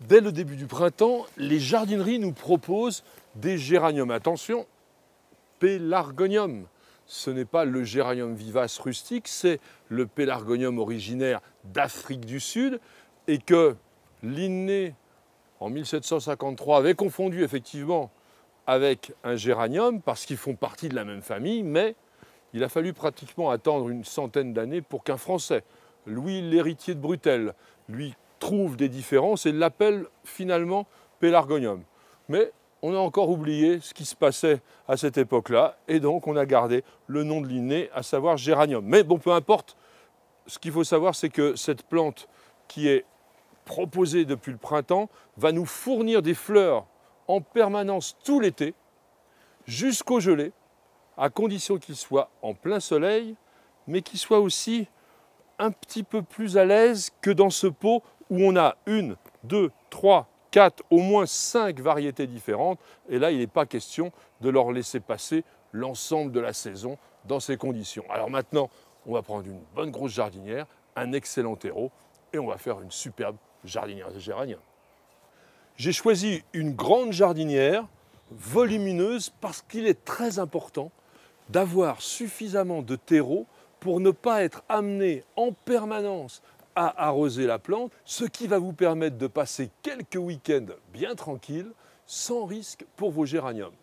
Dès le début du printemps, les jardineries nous proposent des géraniums. Attention, pélargonium. Ce n'est pas le géranium vivace rustique, c'est le pélargonium originaire d'Afrique du Sud et que Linné, en 1753, avait confondu effectivement avec un géranium parce qu'ils font partie de la même famille, mais il a fallu pratiquement attendre une centaine d'années pour qu'un Français, Louis l'héritier de Brutel, lui trouve des différences et l'appelle finalement pélargonium. Mais on a encore oublié ce qui se passait à cette époque-là et donc on a gardé le nom de Linné, à savoir géranium. Mais bon, peu importe, ce qu'il faut savoir, c'est que cette plante qui est proposée depuis le printemps va nous fournir des fleurs en permanence tout l'été, jusqu'au gelé, à condition qu'il soit en plein soleil, mais qu'il soit aussi un petit peu plus à l'aise que dans ce pot où on a 1, 2, 3, 4, au moins 5 variétés différentes. Et là, il n'est pas question de leur laisser passer l'ensemble de la saison dans ces conditions. Alors maintenant, on va prendre une bonne grosse jardinière, un excellent terreau, et on va faire une superbe jardinière de géranium. J'ai choisi une grande jardinière, volumineuse, parce qu'il est très important d'avoir suffisamment de terreau pour ne pas être amené en permanence à arroser la plante, ce qui va vous permettre de passer quelques week-ends bien tranquilles, sans risque pour vos géraniums.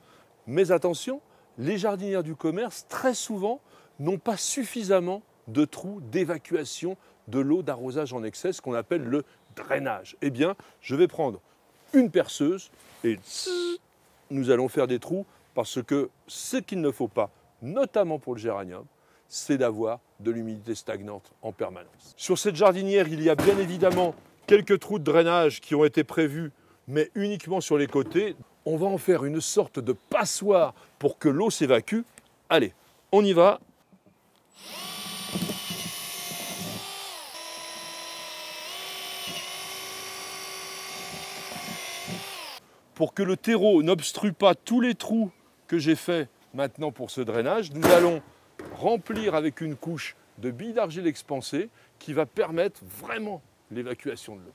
Mais attention, les jardinières du commerce, très souvent, n'ont pas suffisamment de trous d'évacuation de l'eau d'arrosage en excès, ce qu'on appelle le drainage. Eh bien, je vais prendre une perceuse et nous allons faire des trous parce que ce qu'il ne faut pas, notamment pour le géranium, c'est d'avoir de l'humidité stagnante en permanence. Sur cette jardinière, il y a bien évidemment quelques trous de drainage qui ont été prévus, mais uniquement sur les côtés. On va en faire une sorte de passoire pour que l'eau s'évacue. Allez, on y va. Pour que le terreau n'obstrue pas tous les trous que j'ai faits maintenant pour ce drainage, nous allons remplir avec une couche de billes d'argile expansée qui va permettre vraiment l'évacuation de l'eau.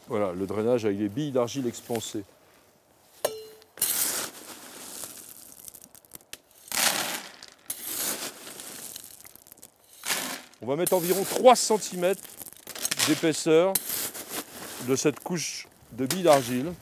Voilà, le drainage avec les billes d'argile expansées. On va mettre environ 3 cm d'épaisseur de cette couche de billes d'argile.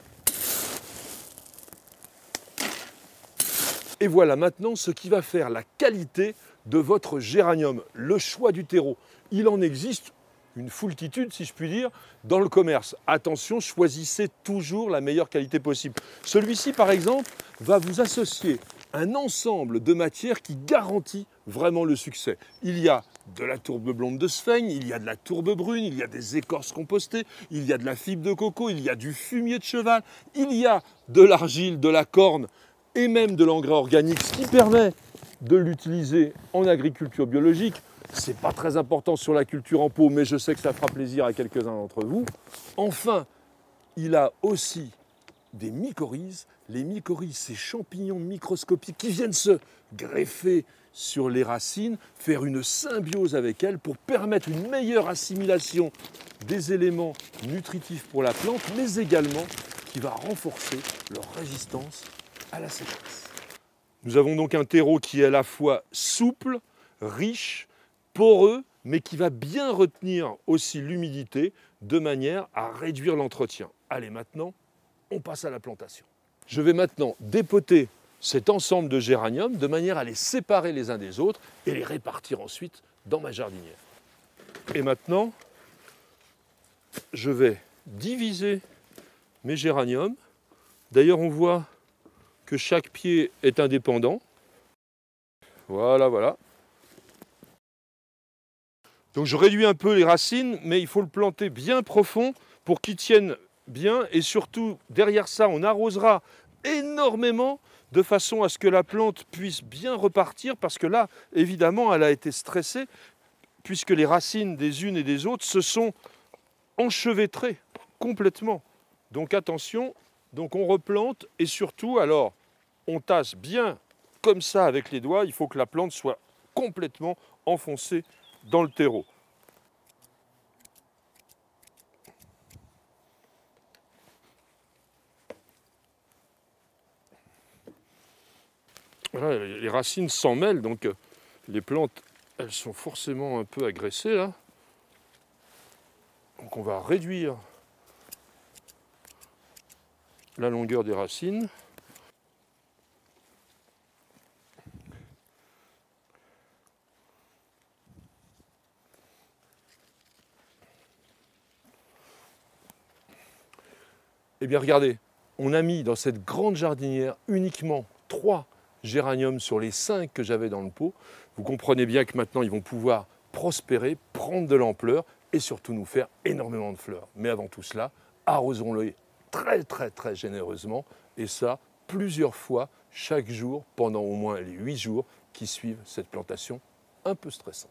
Et voilà maintenant ce qui va faire la qualité de votre géranium, le choix du terreau. Il en existe une foultitude, si je puis dire, dans le commerce. Attention, choisissez toujours la meilleure qualité possible. Celui-ci, par exemple, va vous associer un ensemble de matières qui garantit vraiment le succès. Il y a de la tourbe blonde de Sphaigne, il y a de la tourbe brune, il y a des écorces compostées, il y a de la fibre de coco, il y a du fumier de cheval, il y a de l'argile, de la corne, et même de l'engrais organique, ce qui permet de l'utiliser en agriculture biologique. Ce n'est pas très important sur la culture en pot, mais je sais que ça fera plaisir à quelques-uns d'entre vous. Enfin, il a aussi des mycorhizes. Les mycorhizes, ces champignons microscopiques qui viennent se greffer sur les racines, faire une symbiose avec elles pour permettre une meilleure assimilation des éléments nutritifs pour la plante, mais également qui va renforcer leur résistance à la sécheresse. Nous avons donc un terreau qui est à la fois souple, riche, poreux, mais qui va bien retenir aussi l'humidité de manière à réduire l'entretien. Allez, maintenant, on passe à la plantation. Je vais maintenant dépoter cet ensemble de géraniums de manière à les séparer les uns des autres et les répartir ensuite dans ma jardinière. Et maintenant, je vais diviser mes géraniums. D'ailleurs, on voit que chaque pied est indépendant. Voilà, voilà. Donc je réduis un peu les racines, mais il faut le planter bien profond pour qu'il tienne bien. Et surtout, derrière ça, on arrosera énormément de façon à ce que la plante puisse bien repartir, parce que là, évidemment, elle a été stressée, puisque les racines des unes et des autres se sont enchevêtrées complètement. Donc attention, donc on replante et surtout, alors, on tasse bien comme ça avec les doigts. Il faut que la plante soit complètement enfoncée dans le terreau. Voilà, les racines s'en mêlent, donc les plantes, elles sont forcément un peu agressées là. Donc on va réduire la longueur des racines. Eh bien regardez, on a mis dans cette grande jardinière uniquement 3 géraniums sur les 5 que j'avais dans le pot. Vous comprenez bien que maintenant ils vont pouvoir prospérer, prendre de l'ampleur et surtout nous faire énormément de fleurs. Mais avant tout cela, arrosons-les très généreusement et ça plusieurs fois chaque jour pendant au moins les 8 jours qui suivent cette plantation un peu stressante.